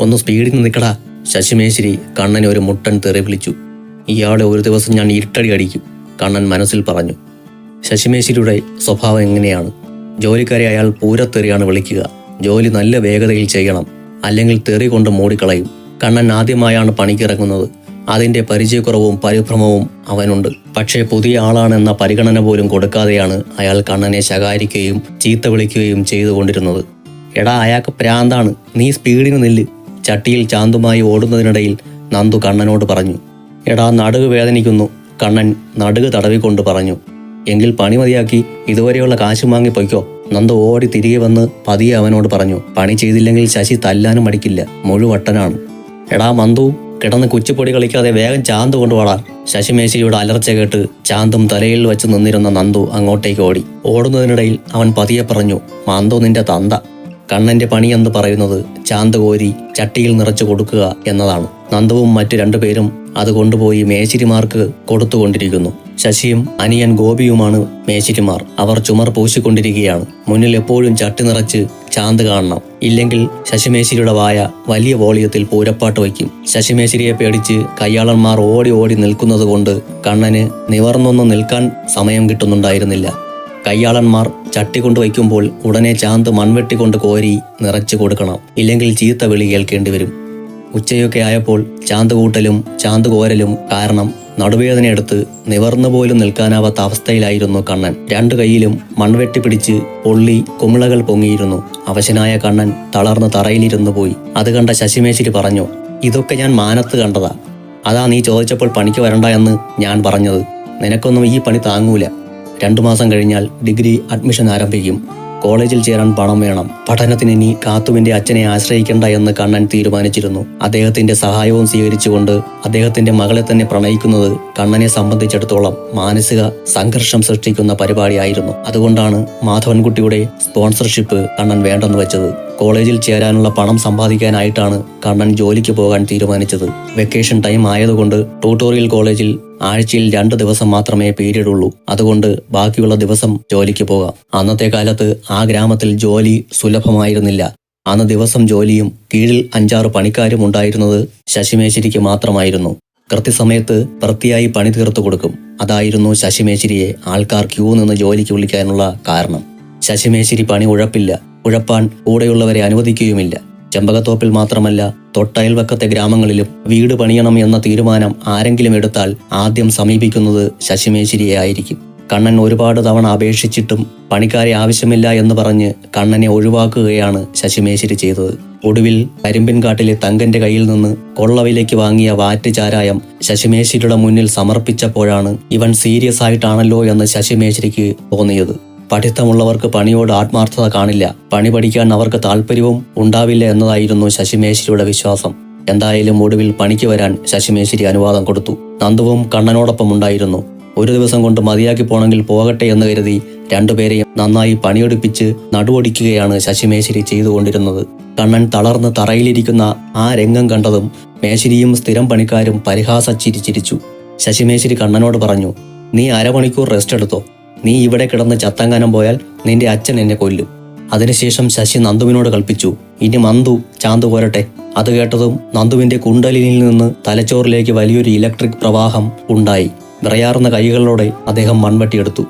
ഒന്ന് സ്പീഡിൽ നിൽക്കടാ. ശശിമേശ്വരി കണ്ണനെ ഒരു മുട്ടൻ തെറി വിളിച്ചു. ഇയാളെ ഒരു ദിവസം ഞാൻ ഇരുട്ടടി അടിക്കും, കണ്ണൻ മനസ്സിൽ പറഞ്ഞു. ശശിമേശ്വരിയുടെ സ്വഭാവം എങ്ങനെയാണ്? ജോലിക്കാരെ അയാൾ പൂരത്തെറിയാണ് വിളിക്കുക. ജോലി നല്ല വേഗതയിൽ ചെയ്യണം, അല്ലെങ്കിൽ തെറി കൊണ്ട് മൂടിക്കളയും. കണ്ണൻ ആദ്യമായാണ് പണിക്കിറങ്ങുന്നത്. അതിൻ്റെ പരിചയക്കുറവും പരിഭ്രമവും അവനുണ്ട്. പക്ഷേ പുതിയ ആളാണെന്ന പരിഗണന പോലും കൊടുക്കാതെയാണ് അയാൾ കണ്ണനെ ശകാരിക്കുകയും ചീത്ത വിളിക്കുകയും ചെയ്തുകൊണ്ടിരുന്നത്. എടാ, അയാൾക്ക് പ്രാന്താണ്, നീ സ്പീഡിന് നില്ല്. ചട്ടിയിൽ ചാന്തുമായി ഓടുന്നതിനിടയിൽ നന്ദു കണ്ണനോട് പറഞ്ഞു. എടാ, നടുക് വേദനിക്കുന്നു, കണ്ണൻ നടുക് തടവിക്കൊണ്ട് പറഞ്ഞു. എങ്കിൽ പണി മതിയാക്കി ഇതുവരെയുള്ള കാശ് വാങ്ങി പൊയ്ക്കോ. നന്ദു ഓടി തിരികെ വന്ന് പതിയെ അവനോട് പറഞ്ഞു. പണി ചെയ്തില്ലെങ്കിൽ ശശി തല്ലാനും മടിക്കില്ല, മുഴുവട്ടനാണ്. എടാ മന്ദു, കിടന്ന് കുച്ചിപ്പൊടി കളിക്കാതെ വേഗം ചാന്ത് കൊണ്ടുപോടാ. ശശിമേശ്വരിയുടെ അലർച്ച കേട്ട് ചാന്തും തലയിൽ വെച്ച് നിന്നിരുന്ന നന്ദു അങ്ങോട്ടേക്ക് ഓടി. ഓടുന്നതിനിടയിൽ അവൻ പതിയെ പറഞ്ഞു, മന്ദു നിന്റെ തന്ത. കണ്ണന്റെ പണിയെന്ന് പറയുന്നത് ചാന്ത് കോരി ചട്ടിയിൽ നിറച്ചു കൊടുക്കുക എന്നതാണ്. നന്ദുവും മറ്റു രണ്ടുപേരും അത് കൊണ്ടുപോയി മേശിരിമാർക്ക് കൊടുത്തുകൊണ്ടിരിക്കുന്നു. ശശിയും അനിയൻ ഗോപിയുമാണ് മേശിരിമാർ. അവർ ചുമർ പൂശിക്കൊണ്ടിരിക്കുകയാണ്. മുന്നിൽ എപ്പോഴും ചട്ടി നിറച്ച് ചാന്ത് കാണണം. ഇല്ലെങ്കിൽ ശശിമേശ്വരിയുടെ വായ വലിയ വോളിയത്തിൽ പൂരപ്പാട്ട് വയ്ക്കും. ശശിമേശ്വരിയെ പേടിച്ച് കയ്യാളന്മാർ ഓടി ഓടി നിൽക്കുന്നത് കൊണ്ട് കണ്ണന് നിവർന്നൊന്നും നിൽക്കാൻ സമയം കിട്ടുന്നുണ്ടായിരുന്നില്ല. കയ്യാളന്മാർ ചട്ടി കൊണ്ട് വയ്ക്കുമ്പോൾ ഉടനെ ചാന്ത് മൺവെട്ടി കൊണ്ട് കോരി നിറച്ചു കൊടുക്കണം, ഇല്ലെങ്കിൽ ചീത്ത വിളി കേൾക്കേണ്ടി വരും. ഉച്ചയൊക്കെ ആയപ്പോൾ ചാന്ത് കൂട്ടലും ചാന്ത് കോരലും കാരണം നടുവേദനയെടുത്ത് നിവർന്നു പോലും നിൽക്കാനാവാത്ത അവസ്ഥയിലായിരുന്നു കണ്ണൻ. രണ്ടു കൈയിലും മൺവെട്ടി പിടിച്ച് പൊള്ളി കുമിളകൾ പൊങ്ങിയിരുന്നു. അവശനായ കണ്ണൻ തളർന്ന് തറയിലിരുന്നു പോയി. അത് കണ്ട ശശിമേശ്വരി പറഞ്ഞു, ഇതൊക്കെ ഞാൻ മാനത്ത് കണ്ടതാ. അതാ നീ ചോദിച്ചപ്പോൾ പണിക്ക് വരണ്ട എന്ന് ഞാൻ പറഞ്ഞത്. നിനക്കൊന്നും ഈ പണി താങ്ങൂല. 2 മാസം കഴിഞ്ഞാൽ ഡിഗ്രി അഡ്മിഷൻ ആരംഭിക്കും. കോളേജിൽ ചേരാൻ പണം വേണം. പഠനത്തിന് ഇനി കാത്തുവിന്റെ അച്ഛനെ ആശ്രയിക്കണ്ട എന്ന് കണ്ണൻ തീരുമാനിച്ചിരുന്നു. അദ്ദേഹത്തിന്റെ സഹായവും സ്വീകരിച്ചുകൊണ്ട് അദ്ദേഹത്തിന്റെ മകളെ തന്നെ പ്രണയിക്കുന്നത് കണ്ണനെ സംബന്ധിച്ചിടത്തോളം മാനസിക സംഘർഷം സൃഷ്ടിക്കുന്ന പരിപാടിയായിരുന്നു. അതുകൊണ്ടാണ് മാധവൻകുട്ടിയുടെ സ്പോൺസർഷിപ്പ് കണ്ണൻ വേണ്ടെന്ന് വെച്ചത്. കോളേജിൽ ചേരാനുള്ള പണം സമ്പാദിക്കാനായിട്ടാണ് കണ്ണൻ ജോലിക്ക് പോകാൻ തീരുമാനിച്ചത്. വെക്കേഷൻ ടൈം ആയതുകൊണ്ട് ട്യൂട്ടോറിയൽ കോളേജിൽ ആഴ്ചയിൽ 2 ദിവസം മാത്രമേ പീരീഡ് ഉള്ളൂ. അതുകൊണ്ട് ബാക്കിയുള്ള ദിവസം ജോലിക്ക് പോകാം. അന്നത്തെ കാലത്ത് ആ ഗ്രാമത്തിൽ ജോലി സുലഭമായിരുന്നില്ല. അന്ന് ദിവസം ജോലിയും കീഴിൽ 5-6 പണിക്കാരും ഉണ്ടായിരുന്നത് ശശിമേശ്വരിക്ക് മാത്രമായിരുന്നു. കൃത്യസമയത്ത് വൃത്തിയായി പണി തീർത്തു കൊടുക്കും. അതായിരുന്നു ശശിമേശ്വരിയെ ആൾക്കാർ ക്യൂ നിന്ന് ജോലിക്ക് വിളിക്കാനുള്ള കാരണം. ശശിമേശ്വരി പണി ഉഴപ്പില്ല. ഉഴപ്പാൻ കൂടെയുള്ളവരെ അനുവദിക്കുകയുമില്ല. ചെമ്പകത്തോപ്പിൽ മാത്രമല്ല, തൊട്ടയൽവക്കത്തെ ഗ്രാമങ്ങളിലും വീട് പണിയണം എന്ന തീരുമാനം ആരെങ്കിലും എടുത്താൽ ആദ്യം സമീപിക്കുന്നത് ശശിമേശ്വരിയെ ആയിരിക്കും. കണ്ണൻ ഒരുപാട് തവണ അപേക്ഷിച്ചിട്ടും പണിക്കാരെ ആവശ്യമില്ല എന്ന് പറഞ്ഞ് കണ്ണനെ ഒഴിവാക്കുകയാണ് ശശിമേശ്വരി ചെയ്തത്. ഒടുവിൽ കരിമ്പിൻകാട്ടിലെ തങ്കന്റെ കയ്യിൽ നിന്ന് കൊള്ളവിലേക്ക് വാങ്ങിയ വാറ്റ് ചാരായം ശശിമേശ്വരിയുടെ മുന്നിൽ സമർപ്പിച്ചപ്പോഴാണ് ഇവൻ സീരിയസ് ആയിട്ടാണല്ലോ എന്ന് ശശിമേശ്വരിക്ക് തോന്നിയത്. പഠിത്തമുള്ളവർക്ക് പണിയോട് ആത്മാർത്ഥത കാണില്ല, പണി പഠിക്കാൻ അവർക്ക് താല്പര്യവും ഉണ്ടാവില്ല എന്നതായിരുന്നു ശശിമേശ്വരിയുടെ വിശ്വാസം. എന്തായാലും ഒടുവിൽ പണിക്ക് വരാൻ ശശിമേശ്വരി അനുവാദം കൊടുത്തു. നന്ദുവും കണ്ണനോടൊപ്പം ഉണ്ടായിരുന്നു. ഒരു ദിവസം കൊണ്ട് മതിയാക്കി പോണെങ്കിൽ പോകട്ടെ എന്ന് കരുതി രണ്ടുപേരെയും നന്നായി പണിയെടുപ്പിച്ച് നടുവൊടിക്കുകയാണ് ശശിമേശ്വരി ചെയ്തുകൊണ്ടിരുന്നത്. കണ്ണൻ തളർന്ന് തറയിലിരിക്കുന്ന ആ രംഗം കണ്ടതും മേശ്വരിയും സ്ഥിരം പണിക്കാരും പരിഹാസച്ചിരിച്ചിരിച്ചു. ശശിമേശ്വരി കണ്ണനോട് പറഞ്ഞു, നീ അരമണിക്കൂർ റെസ്റ്റ് എടുത്തോ. നീ ഇവിടെ കിടന്ന് ചത്തങ്ങാനം പോയാൽ നിന്റെ അച്ഛൻ എന്നെ കൊല്ലും. അതിനുശേഷം ശശി നന്ദുവിനോട് കൽപ്പിച്ചു, ഇനി മന്ദു ചാന്ത് കോരട്ടെ. അത് കേട്ടതും നന്ദുവിന്റെ കുണ്ടലിനിൽ നിന്ന് തലച്ചോറിലേക്ക് വലിയൊരു ഇലക്ട്രിക് പ്രവാഹം ഉണ്ടായി. വിറയാർന്ന കൈകളോടെ അദ്ദേഹം മൺവെട്ടിയെടുത്തു.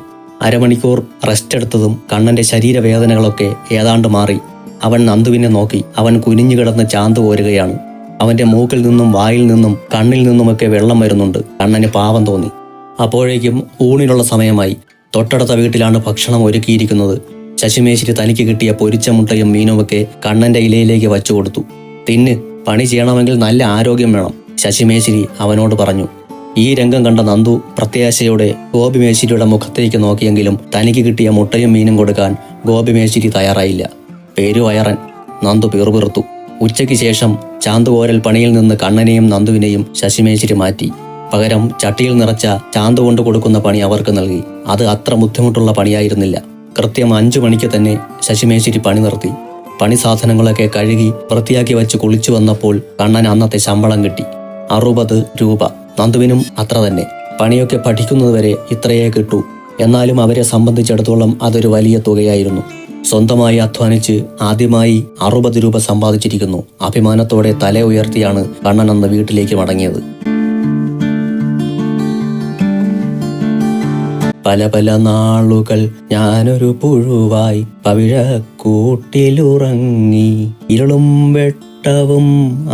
അരമണിക്കൂർ റെസ്റ്റ് എടുത്തതും കണ്ണന്റെ ശരീരവേദനകളൊക്കെ ഏതാണ്ട് മാറി. അവൻ നന്ദുവിനെ നോക്കി. അവൻ കുനിഞ്ഞു കിടന്ന് ചാന്ത് കോരുകയാണ്. അവന്റെ മൂക്കിൽ നിന്നും വായിൽ നിന്നും കണ്ണിൽ നിന്നുമൊക്കെ വെള്ളം വരുന്നുണ്ട്. കണ്ണന് പാവം തോന്നി. അപ്പോഴേക്കും ഊണിനുള്ള സമയമായി. തൊട്ടടുത്ത വീട്ടിലാണ് ഭക്ഷണം ഒരുക്കിയിരിക്കുന്നത്. ശശിമേശ്വരി തനിക്ക് കിട്ടിയ പൊരിച്ച മുട്ടയും മീനുമൊക്കെ കണ്ണന്റെ ഇലയിലേക്ക് വച്ചു കൊടുത്തു. തിന്ന്, പണി ചെയ്യണമെങ്കിൽ നല്ല ആരോഗ്യം വേണം, ശശിമേശ്വരി അവനോട് പറഞ്ഞു. ഈ രംഗം കണ്ട നന്ദു പ്രത്യാശയോടെ ഗോപിമേശ്വരിയുടെ മുഖത്തേക്ക് നോക്കിയെങ്കിലും തനിക്ക് കിട്ടിയ മുട്ടയും മീനും കൊടുക്കാൻ ഗോപിമേശ്വരി തയ്യാറായില്ല. പേരുവയറൻ, നന്ദു പിറുപിറുത്തു. ഉച്ചയ്ക്ക് ശേഷം ചാന്തുകോരൽ പണിയിൽ നിന്ന് കണ്ണനെയും നന്ദുവിനെയും ശശിമേശ്വരി മാറ്റി. പകരം ചട്ടിയിൽ നിറച്ച ചാന്ത് കൊണ്ട് കൊടുക്കുന്ന പണി അവർക്ക് നൽകി. അത് അത്ര ബുദ്ധിമുട്ടുള്ള പണിയായിരുന്നില്ല. കൃത്യം 5 മണിക്ക് തന്നെ ശശിമേശ്വരി പണി നിർത്തി. പണി സാധനങ്ങളൊക്കെ കഴുകി വൃത്തിയാക്കി വെച്ച് കുളിച്ചു വന്നപ്പോൾ കണ്ണൻ അന്നത്തെ ശമ്പളം കിട്ടി, 60 രൂപ. നന്ദുവിനും അത്ര തന്നെ. പണിയൊക്കെ പഠിക്കുന്നതുവരെ ഇത്രയേ കിട്ടൂ. എന്നാലും അവരെ സംബന്ധിച്ചിടത്തോളം അതൊരു വലിയ തുകയായിരുന്നു. സ്വന്തമായി അധ്വാനിച്ച് ആദ്യമായി 60 രൂപ സമ്പാദിച്ചിരിക്കുന്നു. അഭിമാനത്തോടെ തല ഉയർത്തിയാണ് കണ്ണൻ അന്ന് വീട്ടിലേക്ക് മടങ്ങിയത്. പല പല നാളുകൾ ഞാനൊരു പുഴുവായി പവിഴക്കൂട്ടിലുറങ്ങി, ഇരുളും വെട്ടവും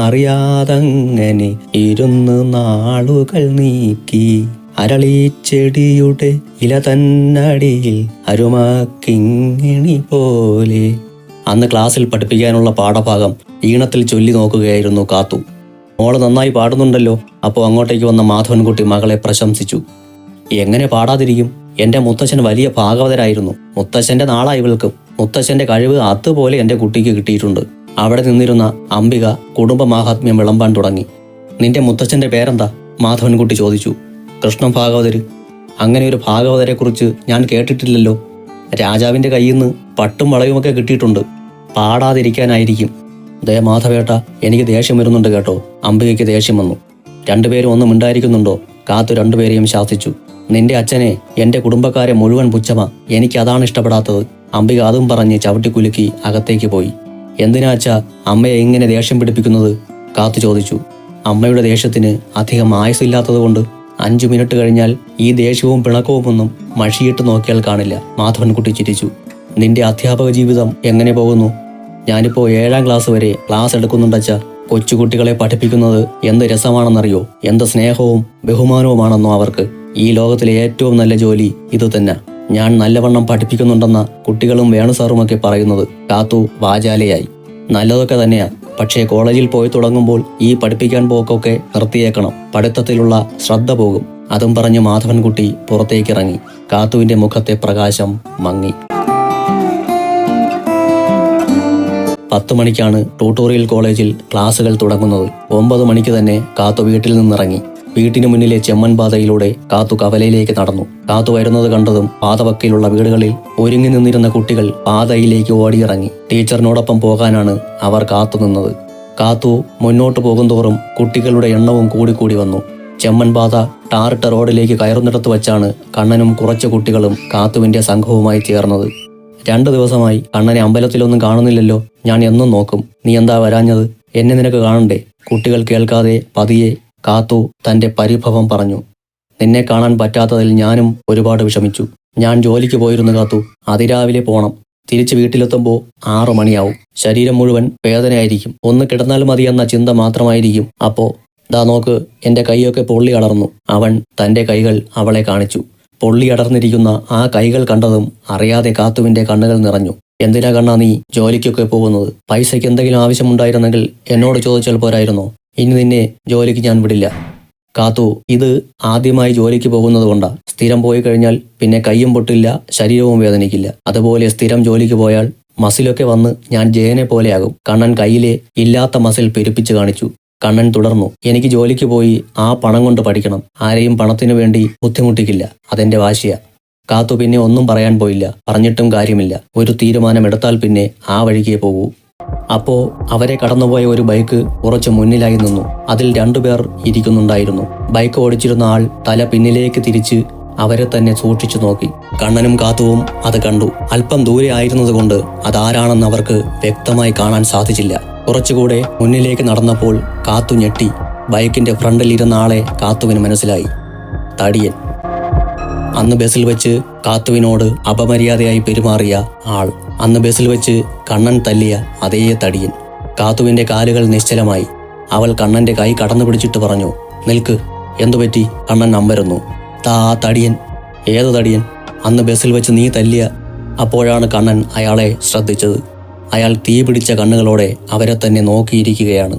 അറിയാതങ്ങനെ ഇരുന്ന് നാളുകൾ നീക്കി, അരളിച്ചെടിയുടെ ഇല തന്നടിയിൽ അരുമക്കിങ്ങിണി പോലെ. അന്ന് ക്ലാസ്സിൽ പഠിപ്പിക്കാനുള്ള പാഠഭാഗം ഈണത്തിൽ ചൊല്ലി നോക്കുകയായിരുന്നു കാത്തു. മോള് നന്നായി പാടുന്നുണ്ടല്ലോ. അപ്പോൾ അങ്ങോട്ടേക്ക് വന്ന മാധവൻകുട്ടി മകളെ പ്രശംസിച്ചു. എങ്ങനെ പാടാതിരിക്കും? എൻ്റെ മുത്തച്ഛൻ വലിയ ഭാഗവതരായിരുന്നു. മുത്തച്ഛൻ്റെ നാളാ ഇവൾക്കും. മുത്തച്ഛൻ്റെ കഴിവ് അതുപോലെ എൻ്റെ കുട്ടിക്ക് കിട്ടിയിട്ടുണ്ട്. അവിടെ നിന്നിരുന്ന അംബിക കുടുംബമാഹാത്മ്യം വിളമ്പാൻ തുടങ്ങി. നിന്റെ മുത്തച്ഛൻ്റെ പേരെന്താ? മാധവൻകുട്ടി ചോദിച്ചു. കൃഷ്ണൻ ഭാഗവതര്. അങ്ങനെ ഒരു ഭാഗവതരെക്കുറിച്ച് ഞാൻ കേട്ടിട്ടില്ലല്ലോ. രാജാവിൻ്റെ കയ്യിൽ നിന്ന് പട്ടും വളയുമൊക്കെ കിട്ടിയിട്ടുണ്ട്. പാടാതിരിക്കാനായിരിക്കും. ദേ മാധവേട്ട, എനിക്ക് ദേഷ്യം വരുന്നുണ്ട് കേട്ടോ. അംബികയ്ക്ക് ദേഷ്യം വന്നു. രണ്ടുപേരും ഒന്നും മിണ്ടായിരിക്കുന്നുണ്ടോ? കാത്തു രണ്ടുപേരെയും ശാസിച്ചു. നിന്റെ അച്ഛനെ എൻ്റെ കുടുംബക്കാരെ മുഴുവൻ പുച്ഛമാ. എനിക്കതാണ് ഇഷ്ടപ്പെടാത്തത്. അംബിക അതും പറഞ്ഞ് ചവിട്ടിക്കുലുക്കി അകത്തേക്ക് പോയി. എന്തിനാ അച്ഛാ അമ്മയെ ഇങ്ങനെ ദേഷ്യം പിടിപ്പിക്കുന്നത്? കാത്തു ചോദിച്ചു. അമ്മയുടെ ദേഷ്യത്തിന് അധികം ആയുസില്ലാത്തത് കൊണ്ട് 5 മിനിറ്റ് കഴിഞ്ഞാൽ ഈ ദേഷ്യവും പിണക്കവുമൊന്നും മഷിയിട്ട് നോക്കിയാൽ കാണില്ല. മാധവൻകുട്ടി ചിരിച്ചു. നിന്റെ അധ്യാപക ജീവിതം എങ്ങനെ പോകുന്നു? ഞാനിപ്പോൾ 7ാം ക്ലാസ് വരെ ക്ലാസ് എടുക്കുന്നുണ്ടച്ചാ. കൊച്ചുകുട്ടികളെ പഠിപ്പിക്കുന്നത് എന്ത് രസമാണെന്നറിയോ? എന്ത് സ്നേഹവും ബഹുമാനവുമാണെന്നോ അവർക്ക്. ഈ ലോകത്തിലെ ഏറ്റവും നല്ല ജോലി ഇത് തന്നെ. ഞാൻ നല്ലവണ്ണം പഠിപ്പിക്കുന്നുണ്ടെന്ന കുട്ടികളും വേണുസാറുമൊക്കെ പറയുന്നത്. കാത്തു വാചാലയായി. നല്ലതൊക്കെ തന്നെയാ. പക്ഷേ കോളേജിൽ പോയി തുടങ്ങുമ്പോൾ ഈ പഠിപ്പിക്കാൻ പോക്കൊക്കെ നിർത്തിയേക്കണം. പഠിത്തത്തിലുള്ള ശ്രദ്ധ പോകും. അതും പറഞ്ഞ് മാധവൻകുട്ടി പുറത്തേക്കിറങ്ങി. കാത്തുവിന്റെ മുഖത്തെ പ്രകാശം മങ്ങി. 10 മണിക്കാണ് ട്യൂട്ടോറിയൽ കോളേജിൽ ക്ലാസുകൾ തുടങ്ങുന്നത്. 9 മണിക്ക് തന്നെ കാത്തു വീട്ടിൽ നിന്നിറങ്ങി. വീട്ടിനു മുന്നിലെ ചെമ്മൻ പാതയിലൂടെ കാത്തു കവലയിലേക്ക് നടന്നു. കാത്തു വരുന്നത് കണ്ടതും പാതവക്കയിലുള്ള വീടുകളിൽ ഒരുങ്ങി നിന്നിരുന്ന കുട്ടികൾ പാതയിലേക്ക് ഓടിയിറങ്ങി. ടീച്ചറിനോടൊപ്പം പോകാനാണ് അവർ കാത്തുനിന്നത്. കാത്തു മുന്നോട്ട് പോകുന്തോറും കുട്ടികളുടെ എണ്ണവും കൂടിക്കൂടി വന്നു. ചെമ്മൻ പാത ടാറിട്ട റോഡിലേക്ക് കയറുന്നിടത്ത് വച്ചാണ് കണ്ണനും കുറച്ച് കുട്ടികളും കാത്തുവിന്റെ സംഘവുമായി ചേർന്നത്. 2 ദിവസമായി കണ്ണനെ അമ്പലത്തിലൊന്നും കാണുന്നില്ലല്ലോ. ഞാൻ എന്നും നോക്കും. നീ എന്താ വരാഞ്ഞത്? എന്നെ നിനക്ക് കാണണ്ടേ? കുട്ടികൾ കേൾക്കാതെ പതിയെ കാത്തു തന്റെ പരിഭവം പറഞ്ഞു. നിന്നെ കാണാൻ പറ്റാത്തതിൽ ഞാനും ഒരുപാട് വിഷമിച്ചു. ഞാൻ ജോലിക്ക് പോയിരുന്നു കാത്തു. അതിരാവിലെ പോണം. തിരിച്ച് വീട്ടിലെത്തുമ്പോൾ 6 മണിയാവും. ശരീരം മുഴുവൻ വേദനയായിരിക്കും. ഒന്ന് കിടന്നാൽ മതി എന്ന ചിന്ത മാത്രമായിരിക്കും. അപ്പോ ദാ നോക്ക്, എന്റെ കൈയൊക്കെ പൊള്ളി അടർന്നു. അവൻ തന്റെ കൈകൾ അവളെ കാണിച്ചു. പൊള്ളി അടർന്നിരിക്കുന്ന ആ കൈകൾ കണ്ടതും അറിയാതെ കാത്തുവിന്റെ കണ്ണുകൾ നിറഞ്ഞു. എന്തിനാ കണ്ണാ നീ ജോലിക്കൊക്കെ പോകുന്നത്? പൈസയ്ക്ക് എന്തെങ്കിലും ആവശ്യമുണ്ടായിരുന്നെങ്കിൽ എന്നോട് ചോദിച്ചാൽ പോരായിരുന്നോ? ഇനി നിന്നെ ജോലിക്ക് ഞാൻ വിടില്ല. കാത്തു, ഇത് ആദ്യമായി ജോലിക്ക് പോകുന്നത് കൊണ്ടാ. സ്ഥിരം പോയി കഴിഞ്ഞാൽ പിന്നെ കൈയും പൊട്ടില്ല, ശരീരവും വേദനിക്കില്ല. അതുപോലെ സ്ഥിരം ജോലിക്ക് പോയാൽ മസിലൊക്കെ വന്ന് ഞാൻ ജയനെ പോലെയാകും. കണ്ണൻ കയ്യിലെ ഇല്ലാത്ത മസിൽ പെരുപ്പിച്ച് കാണിച്ചു. കണ്ണൻ തുടർന്നു. എനിക്ക് ജോലിക്ക് പോയി ആ പണം കൊണ്ട് പഠിക്കണം. ആരെയും പണത്തിനു വേണ്ടി ബുദ്ധിമുട്ടിക്കില്ല. അതെന്റെ വാശിയാ. കാത്തു പിന്നെ ഒന്നും പറയാൻ പോയില്ല. പറഞ്ഞിട്ടും കാര്യമില്ല. ഒരു തീരുമാനമെടുത്താൽ പിന്നെ ആ വഴിക്കേ പോകൂ. അപ്പോ അവരെ കടന്നുപോയ ഒരു ബൈക്ക് കുറച്ച് മുന്നിലായി നിന്നു. അതിൽ 2 പേർ ഇരിക്കുന്നുണ്ടായിരുന്നു. ബൈക്ക് ഓടിച്ചിരുന്ന ആൾ തല പിന്നിലേക്ക് തിരിച്ച് അവരെ തന്നെ സൂക്ഷിച്ചു നോക്കി. കണ്ണനും കാത്തുവും അത് കണ്ടു. അല്പം ദൂരെ ആയിരുന്നതുകൊണ്ട് അതാരാണെന്ന് അവർക്ക് വ്യക്തമായി കാണാൻ സാധിച്ചില്ല. കുറച്ചുകൂടെ മുന്നിലേക്ക് നടന്നപ്പോൾ കാത്തു ഞെട്ടി. ബൈക്കിന്റെ ഫ്രണ്ടിൽ ഇരുന്ന ആളെ കാത്തുവിന് മനസ്സിലായി. തടിയൻ. അന്ന് ബസ്സിൽ വെച്ച് കാത്തുവിനോട് അപമര്യാദയായി പെരുമാറിയ ആൾ. അന്ന് ബസ്സിൽ വെച്ച് കണ്ണൻ തല്ലിയ അതേ തടിയൻ. കാത്തുവിന്റെ കാലുകൾ നിശ്ചലമായി. അവൾ കണ്ണന്റെ കൈ കടന്നു പിടിച്ചിട്ട് പറഞ്ഞു, നിൽക്ക്. എന്തുപറ്റി? കണ്ണൻ അമ്പരന്നു. താ തടിയൻ. ഏത് തടിയൻ? അന്ന് ബസ്സിൽ വെച്ച് നീ തല്ലിയ. അപ്പോഴാണ് കണ്ണൻ അയാളെ ശ്രദ്ധിച്ചത്. അയാൾ തീ പിടിച്ച കണ്ണുകളോടെ അവരെ തന്നെ നോക്കിയിരിക്കുകയാണ്.